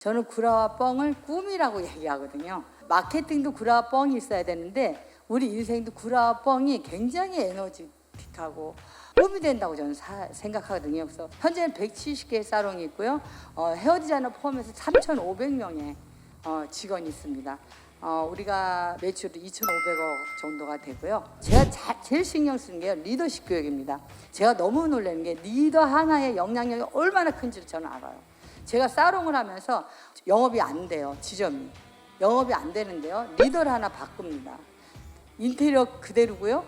저는 구라와 뻥을 꿈이라고 얘기하거든요. 마케팅도 구라와 뻥이 있어야 되는데 우리 인생도 구라와 뻥이 굉장히 에너지틱하고 꿈이 된다고 저는 생각하거든요. 그래서 현재는 170개의 사롱이 있고요. 헤어 디자이너 포함해서 3,500명의 직원이 있습니다. 우리가 매출이 2,500억 정도가 되고요. 제가 제일 신경 쓰는 게 리더십 교육입니다. 제가 너무 놀라는 게 리더 하나의 영향력이 얼마나 큰지를 저는 알아요. 제가 사롱을 하면서 영업이 안 돼요. 지점이 영업이 안 되는데요. 리더를 하나 바꿉니다. 인테리어 그대로고요.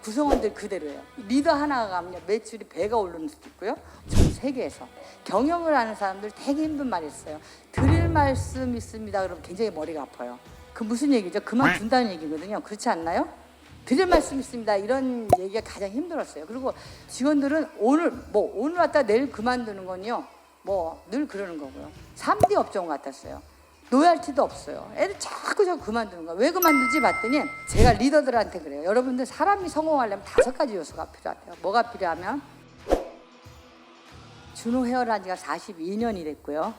구성원들 그대로예요. 리더 하나가 가면 매출이 배가 오르는 수도 있고요. 전 세계에서 경영을 하는 사람들 되게 힘든 말이 있어요. 드릴 말씀 있습니다. 그러면 굉장히 머리가 아파요. 그 무슨 얘기죠? 그만둔다는 얘기거든요. 그렇지 않나요? 드릴 말씀 있습니다. 이런 얘기가 가장 힘들었어요. 그리고 직원들은 오늘 왔다 내일 그만두는 건요. 늘 그러는 거고요. 3D 업종 같았어요. 로얄티도 없어요. 애들 자꾸 그만두는 거야. 왜 그만두지 봤더니 제가 리더들한테 그래요. 여러분들 사람이 성공하려면 5가지 요소가 필요하대요. 뭐가 필요하면 준호 헤어를 한 지가 42년이 됐고요.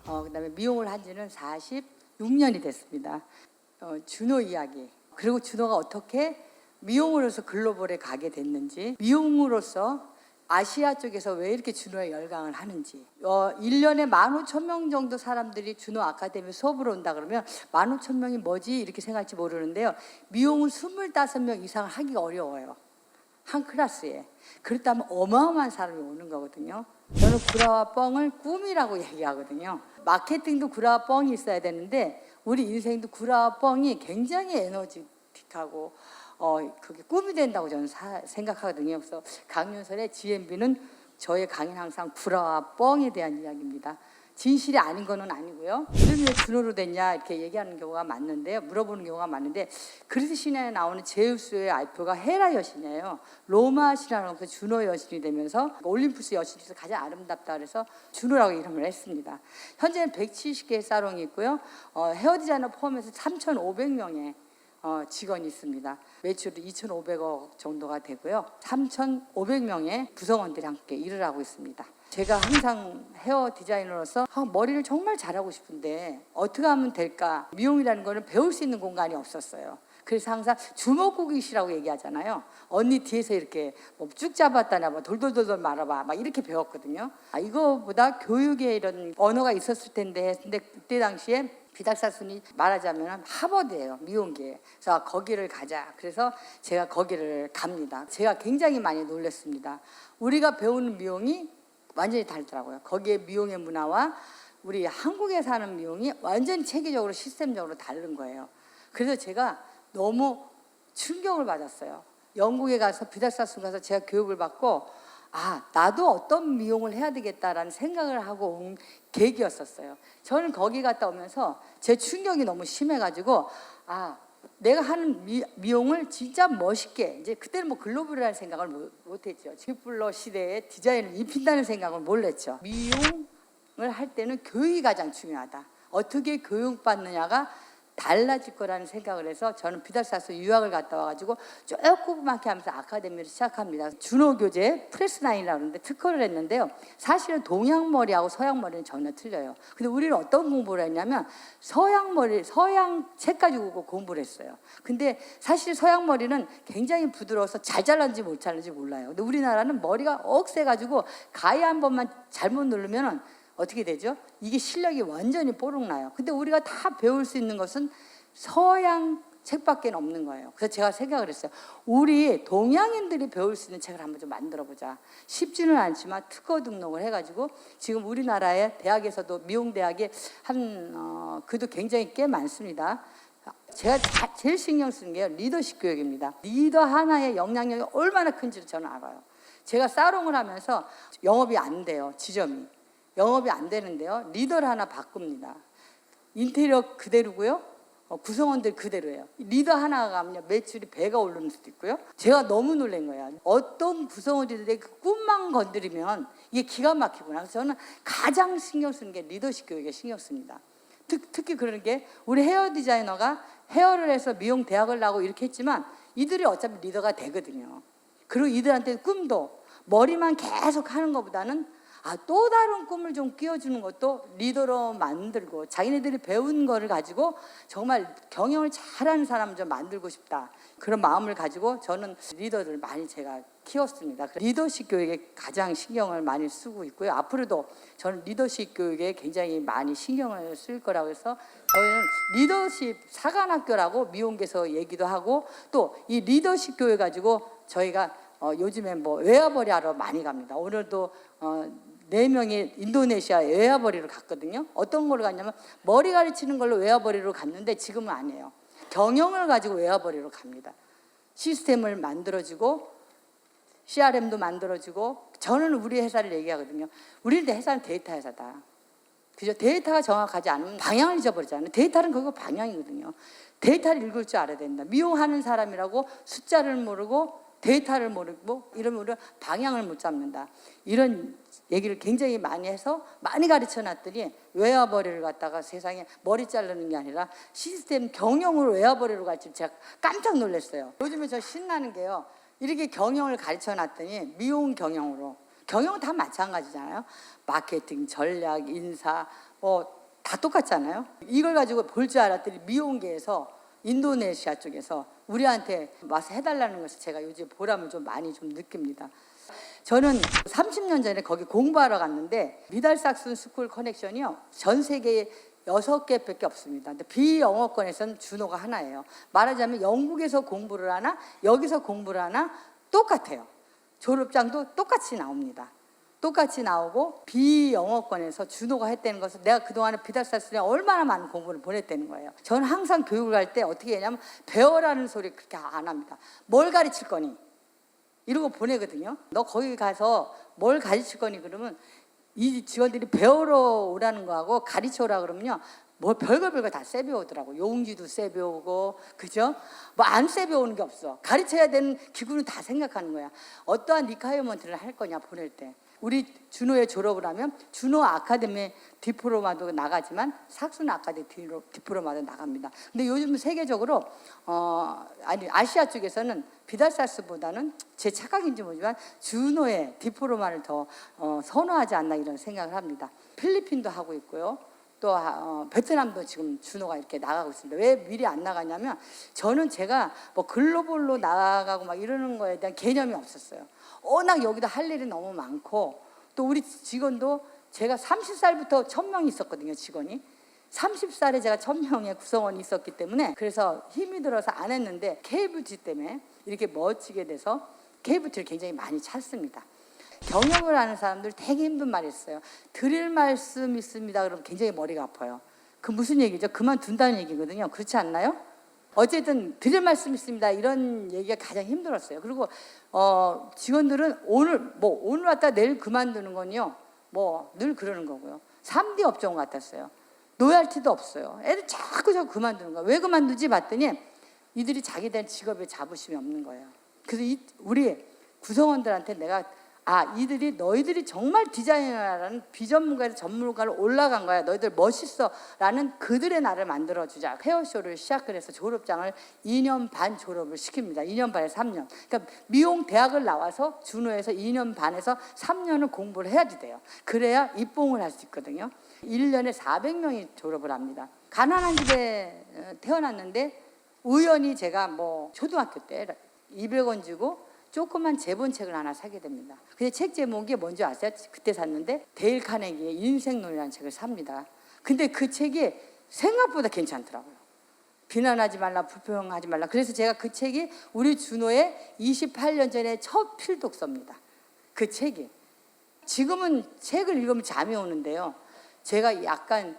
그다음에 미용을 한 지는 46년이 됐습니다. 준호 이야기. 그리고 준호가 어떻게 미용으로서 글로벌에 가게 됐는지, 미용으로서 아시아 쪽에서 왜 이렇게 준호에 열광을 하는지. 1년에 15,000명 정도 사람들이 준호 아카데미 수업을 온다 그러면 15,000명이 뭐지 이렇게 생각할지 모르는데요. 미용을 25명 이상 하기가 어려워요. 한 클래스에. 그렇다면 어마어마한 사람이 오는 거거든요. 저는 구라와 뻥을 꿈이라고 얘기하거든요. 마케팅도 구라와 뻥이 있어야 되는데 우리 인생도 구라와 뻥이 굉장히 에너지틱하고 그게 꿈이 된다고 저는 생각하거든요. 그래서 강윤설의 GMB는 저의 강의는 항상 구라와 뻥에 대한 이야기입니다. 진실이 아닌 거는 아니고요. 이름이 왜 준호로 됐냐 이렇게 얘기하는 경우가 많는데요. 물어보는 경우가 많은데 그리스 신화에 나오는 제우스의 알표가 헤라 여신이에요. 로마 신화로 그 준호 여신이 되면서 올림푸스 여신 중에서 가장 아름답다 그래서 준호라고 이름을 했습니다. 현재는 170개의 사롱이 있고요. 헤어 디자이너 포함해서 3,500명의 직원이 있습니다. 매출이 2,500억 정도가 되고요. 3,500명의 구성원들이 함께 일을 하고 있습니다. 제가 항상 헤어 디자이너로서 머리를 정말 잘하고 싶은데 어떻게 하면 될까? 미용이라는 거는 배울 수 있는 공간이 없었어요. 그래서 항상 주먹구깃이라고 얘기하잖아요. 언니 뒤에서 이렇게 쭉 잡았다냐, 돌돌돌돌 말아봐, 막 이렇게 배웠거든요. 이거보다 교육에 이런 언어가 있었을 텐데, 근데 그때 당시에 비닥사순이 말하자면 하버드예요. 미용계. 그래서 거기를 가자. 그래서 제가 거기를 갑니다. 제가 굉장히 많이 놀랐습니다. 우리가 배우는 미용이 완전히 다르더라고요. 거기에 미용의 문화와 우리 한국에 사는 미용이 완전히 체계적으로 시스템적으로 다른 거예요. 그래서 제가 너무 충격을 받았어요. 영국에 가서 비닥사순 가서 제가 교육을 받고 나도 어떤 미용을 해야 되겠다라는 생각을 하고 온 계기였었어요. 저는 거기 갔다 오면서 제 충격이 너무 심해가지고 내가 하는 미용을 진짜 멋있게, 이제 그때는 글로벌이라는 생각을 못했죠. 지플러 시대에 디자인을 입힌다는 생각을 몰랐죠. 미용을 할 때는 교육이 가장 중요하다. 어떻게 교육받느냐가 달라질 거라는 생각을 해서 저는 비달사스 유학을 갔다 와가지고 조그맣게 하면서 아카데미를 시작합니다. 준호 교재 프레스9이라고 하는데 특허를 했는데요. 사실은 동양 머리하고 서양 머리는 전혀 틀려요. 근데 우리는 어떤 공부를 했냐면 서양 책 가지고 공부를 했어요. 근데 사실 서양 머리는 굉장히 부드러워서 잘 잘랐는지 못 잘랐는지 몰라요. 근데 우리나라는 머리가 억세가지고 가위 한 번만 잘못 누르면은 어떻게 되죠? 이게 실력이 완전히 뽀록나요. 근데 우리가 다 배울 수 있는 것은 서양 책밖에 없는 거예요. 그래서 제가 생각을 했어요. 우리 동양인들이 배울 수 있는 책을 한번 좀 만들어보자. 쉽지는 않지만 특허 등록을 해가지고 지금 우리나라의 대학에서도 미용대학에 그도 굉장히 꽤 많습니다. 제가 제일 신경 쓰는 게 리더십 교육입니다. 리더 하나의 영향력이 얼마나 큰지를 저는 알아요. 제가 사롱을 하면서 영업이 안 돼요. 지점이. 영업이 안 되는데요. 리더를 하나 바꿉니다. 인테리어 그대로고요. 구성원들 그대로예요. 리더 하나가 가면 매출이 배가 오르는 수도 있고요. 제가 너무 놀란 거예요. 어떤 구성원들이 그 꿈만 건드리면 이게 기가 막히구나. 그래서 저는 가장 신경 쓰는 게 리더십 교육에 신경 씁니다. 특히 그런 게 우리 헤어 디자이너가 헤어를 해서 미용 대학을 나고 이렇게 했지만 이들이 어차피 리더가 되거든요. 그리고 이들한테 꿈도 머리만 계속 하는 것보다는 또 다른 꿈을 좀 끼워주는 것도 리더로 만들고 자기네들이 배운 거를 가지고 정말 경영을 잘하는 사람을 좀 만들고 싶다. 그런 마음을 가지고 저는 리더들 많이 제가 키웠습니다. 리더십 교육에 가장 신경을 많이 쓰고 있고요. 앞으로도 저는 리더십 교육에 굉장히 많이 신경을 쓸 거라고 해서 저희는 리더십 사관학교라고 미용계에서 얘기도 하고 또 이 리더십 교육 가지고 저희가 요즘에 뭐 외화벌이 하러 많이 갑니다. 오늘도 4명이 인도네시아 외화벌이로 갔거든요. 어떤 걸로 갔냐면 머리 가르치는 걸로 외화벌이로 갔는데 지금은 아니에요. 경영을 가지고 외화벌이로 갑니다. 시스템을 만들어주고 CRM도 만들어주고 저는 우리 회사를 얘기하거든요. 우리 회사는 데이터 회사다. 그죠? 데이터가 정확하지 않으면 방향을 잊어버리잖아요. 데이터는 그거 방향이거든요. 데이터를 읽을 줄 알아야 된다. 미용하는 사람이라고 숫자를 모르고 데이터를 모르고 이러면 우리가 방향을 못 잡는다. 이런 얘기를 굉장히 많이 해서 많이 가르쳐 놨더니 외화벌이를 갖다가 세상에 머리 자르는 게 아니라 시스템 경영으로 외화벌이로 갈지 제가 깜짝 놀랐어요. 요즘에 저 신나는 게요. 이렇게 경영을 가르쳐 놨더니 미용 경영으로 경영은 다 마찬가지잖아요. 마케팅, 전략, 인사 다 똑같잖아요. 이걸 가지고 볼 줄 알았더니 미용계에서 인도네시아 쪽에서 우리한테 와서 해달라는 것을 제가 요즘 보람을 좀 많이 좀 느낍니다. 저는 30년 전에 거기 공부하러 갔는데 미달삭슨 스쿨 커넥션이요. 전 세계에 6개밖에 없습니다. 근데 비영어권에서는 준호가 하나예요. 말하자면 영국에서 공부를 하나 여기서 공부를 하나 똑같아요. 졸업장도 똑같이 나옵니다. 똑같이 나오고 비영어권에서 준호가 했다는 것을 내가 그동안에 비달사스에 얼마나 많은 공부를 보냈다는 거예요. 저는 항상 교육을 할 때 어떻게 하냐면 배워라는 소리 그렇게 안 합니다. 뭘 가르칠 거니? 이러고 보내거든요. 너 거기 가서 뭘 가르칠 거니? 그러면 이 직원들이 배우러 오라는 거하고 가르쳐 오라 그러면요. 뭐 별거 다 세배우더라고. 용지도 세배우고 그죠? 뭐 안 세배우는 게 없어. 가르쳐야 되는 기구는 다 생각하는 거야. 어떠한 리콰이어먼트를 할 거냐 보낼 때. 우리 준호에 졸업을 하면 준호 아카데미 디플로마도 나가지만 삭슨 아카데미 디플로마도 나갑니다. 근데 요즘 세계적으로 아시아 쪽에서는 비달사스보다는 제 착각인지 모르지만 준호의 디플로마를 더 선호하지 않나 이런 생각을 합니다. 필리핀도 하고 있고요. 또 베트남도 지금 준호가 이렇게 나가고 있습니다. 왜 미리 안 나가냐면 저는 제가 뭐 글로벌로 나가고 막 이러는 거에 대한 개념이 없었어요. 워낙 여기도 할 일이 너무 많고 또 우리 직원도 제가 30살부터 1000명이 있었거든요. 직원이 30살에 제가 1000명의 구성원이 있었기 때문에 그래서 힘이 들어서 안 했는데 KBT 때문에 이렇게 멋지게 돼서 KBT를 굉장히 많이 찾습니다. 경영을 하는 사람들 되게 힘든 말이 있어요. 드릴 말씀 있습니다. 그러면 굉장히 머리가 아파요. 그 무슨 얘기죠? 그만둔다는 얘기거든요. 그렇지 않나요? 어쨌든 드릴 말씀 있습니다. 이런 얘기가 가장 힘들었어요. 그리고 직원들은 오늘 왔다 내일 그만두는 건요. 뭐 늘 그러는 거고요. 3D 업종 같았어요. 로얄티도 없어요. 애들 자꾸 그만두는 거예요. 왜 그만두지? 봤더니 이들이 자기들 직업에 자부심이 없는 거예요. 그래서 우리 구성원들한테 내가 이들이 너희들이 정말 디자이너라는 비전문가에서 전문가로 올라간 거야. 너희들 멋있어 라는 그들의 나를 만들어주자. 헤어쇼를 시작을 해서 졸업장을 2년 반 졸업을 시킵니다. 2년 반에서 3년. 그러니까 미용 대학을 나와서 준호에서 2년 반에서 3년을 공부를 해야지 돼요. 그래야 입봉을 할 수 있거든요. 1년에 400명이 졸업을 합니다. 가난한 집에 태어났는데 우연히 제가 뭐 초등학교 때 200원 주고 조그만 제본책을 하나 사게 됩니다. 근데 책 제목이 뭔지 아세요? 그때 샀는데 데일 카네기의 인생론이라는 책을 삽니다. 근데 그 책이 생각보다 괜찮더라고요. 비난하지 말라, 불평하지 말라. 그래서 제가 그 책이 우리 준호의 28년 전에 첫 필독서입니다. 그 책이. 지금은 책을 읽으면 잠이 오는데요. 제가 약간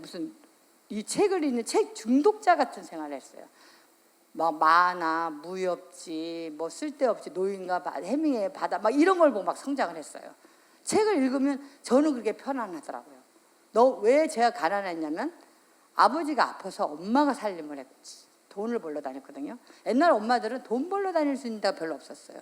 무슨 이 책을 읽는 책 중독자 같은 생활을 했어요. 막 만화, 무협지, 뭐 쓸데없이 노인과 해밍의 바다 막 이런 걸 보고 막 성장을 했어요. 책을 읽으면 저는 그렇게 편안하더라고요. 왜 제가 가난했냐면 아버지가 아파서 엄마가 살림을 했고 돈을 벌러 다녔거든요. 옛날 엄마들은 돈 벌러 다닐 수 있는 데가 별로 없었어요.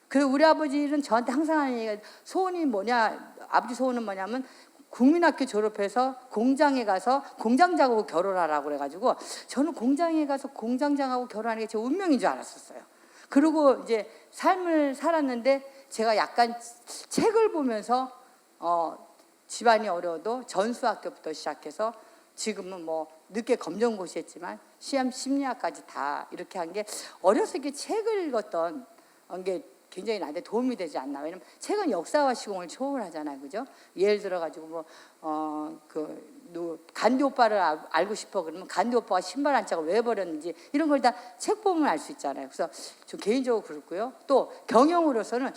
그리고 우리 아버지는 저한테 항상 하는 얘기가 소원이 뭐냐, 아버지 소원은 뭐냐면 국민학교 졸업해서 공장에 가서 공장장하고 결혼하라고 그래가지고 저는 공장에 가서 공장장하고 결혼하는 게 제 운명인 줄 알았었어요. 그리고 이제 삶을 살았는데 제가 약간 책을 보면서 집안이 어려워도 전수학교부터 시작해서 지금은 뭐 늦게 검정고시했지만 시험 심리학까지 다 이렇게 한 게 어렸을 때 책을 읽었던 게 굉장히 나한테 도움이 되지 않나. 왜냐면 책은 역사와 시공을 초월하잖아요, 그죠? 예를 들어 가지고 간디 오빠를 알고 싶어 그러면 간디 오빠가 신발 한 짝을 왜 버렸는지 이런 걸 다 책 보면 알 수 있잖아요. 그래서 좀 개인적으로 그렇고요. 또 경영으로서는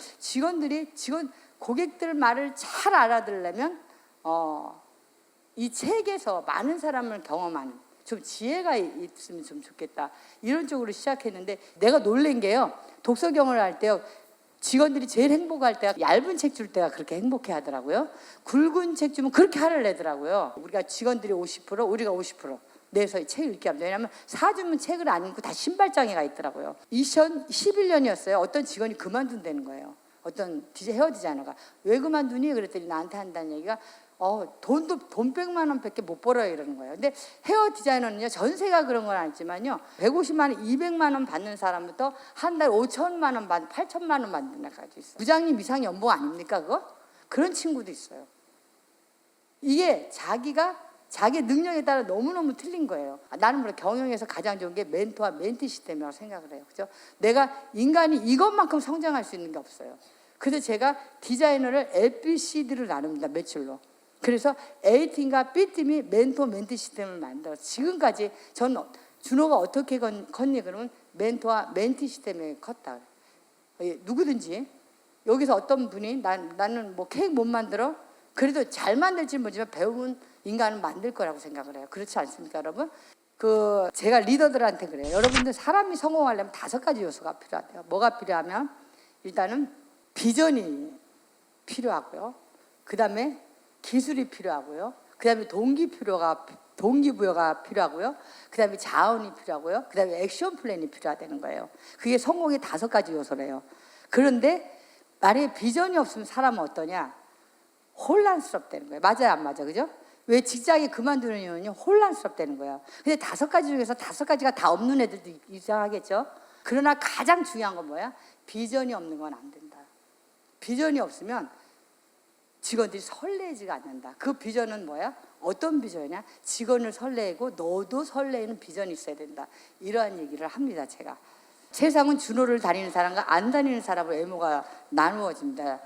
고객들 말을 잘 알아들으려면 이 책에서 많은 사람을 경험하는 좀 지혜가 있으면 좀 좋겠다. 이런 쪽으로 시작했는데 내가 놀란 게요. 독서 경험을 할 때요. 직원들이 제일 행복할 때가 얇은 책 줄 때가 그렇게 행복해 하더라고요. 굵은 책 주면 그렇게 화를 내더라고요. 우리가 직원들이 50%, 우리가 50% 내서 책을 읽게 합니다. 왜냐하면 사주면 책을 안 읽고 다 신발장애가 있더라고요. 2011년이었어요. 어떤 직원이 그만둔다는 거예요. 어떤 헤어 디자이너가. 왜 그만두니? 그랬더니 나한테 한다는 얘기가 돈 100만 원밖에 못 벌어요 이러는 거예요. 근데 헤어 디자이너는요 전세가 그런 건 아니지만요 150만 원, 200만 원 받는 사람부터 한 달 5천만 원 받는 8천만 원 받는 데까지 있어요. 부장님 이상 연봉 아닙니까 그거? 그런 친구도 있어요. 이게 자기 능력에 따라 너무너무 틀린 거예요. 나는 물론 경영에서 가장 좋은 게 멘토와 멘티 시스템이라고 생각을 해요. 그죠? 내가 인간이 이것만큼 성장할 수 있는 게 없어요. 그래서 제가 디자이너를 ABCD를 나눕니다. 매출로. 그래서 A팀과 B팀이 멘토 멘티 시스템을 만들어서 지금까지 전 준호가 어떻게 컸니 그러면 멘토와 멘티 시스템에 컸다. 누구든지 여기서 어떤 분이 나는 뭐 케이크 못 만들어 그래도 잘 만들지 모르지만 배우면 인간은 만들 거라고 생각을 해요. 그렇지 않습니까 여러분? 제가 리더들한테 그래요. 여러분들 사람이 성공하려면 5가지 요소가 필요하대요. 뭐가 필요하면 일단은 비전이 필요하고요. 그 다음에 기술이 필요하고요. 그 다음에 동기부여가 필요하고요. 그 다음에 자원이 필요하고요. 그 다음에 액션 플랜이 필요하다는 거예요. 그게 성공의 5가지 요소래요. 그런데 만약에 비전이 없으면 사람은 어떠냐? 혼란스럽다는 거예요. 맞아요, 안 맞아, 그죠? 왜 직장에 그만두는 이유는요? 혼란스럽다는 거예요. 근데 5가지 중에서 5가지가 다 없는 애들도 이상하겠죠? 그러나 가장 중요한 건 뭐야? 비전이 없는 건 안 된다. 비전이 없으면 직원들이 설레지가 않는다. 그 비전은 뭐야? 어떤 비전이냐? 직원을 설레고 너도 설레는 비전이 있어야 된다. 이러한 얘기를 합니다, 제가. 세상은 준호를 다니는 사람과 안 다니는 사람으로 외모가 나누어집니다.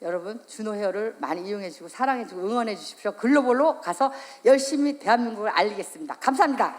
여러분 준호 헤어를 많이 이용해 주시고 사랑해 주고 응원해 주십시오. 글로벌로 가서 열심히 대한민국을 알리겠습니다. 감사합니다.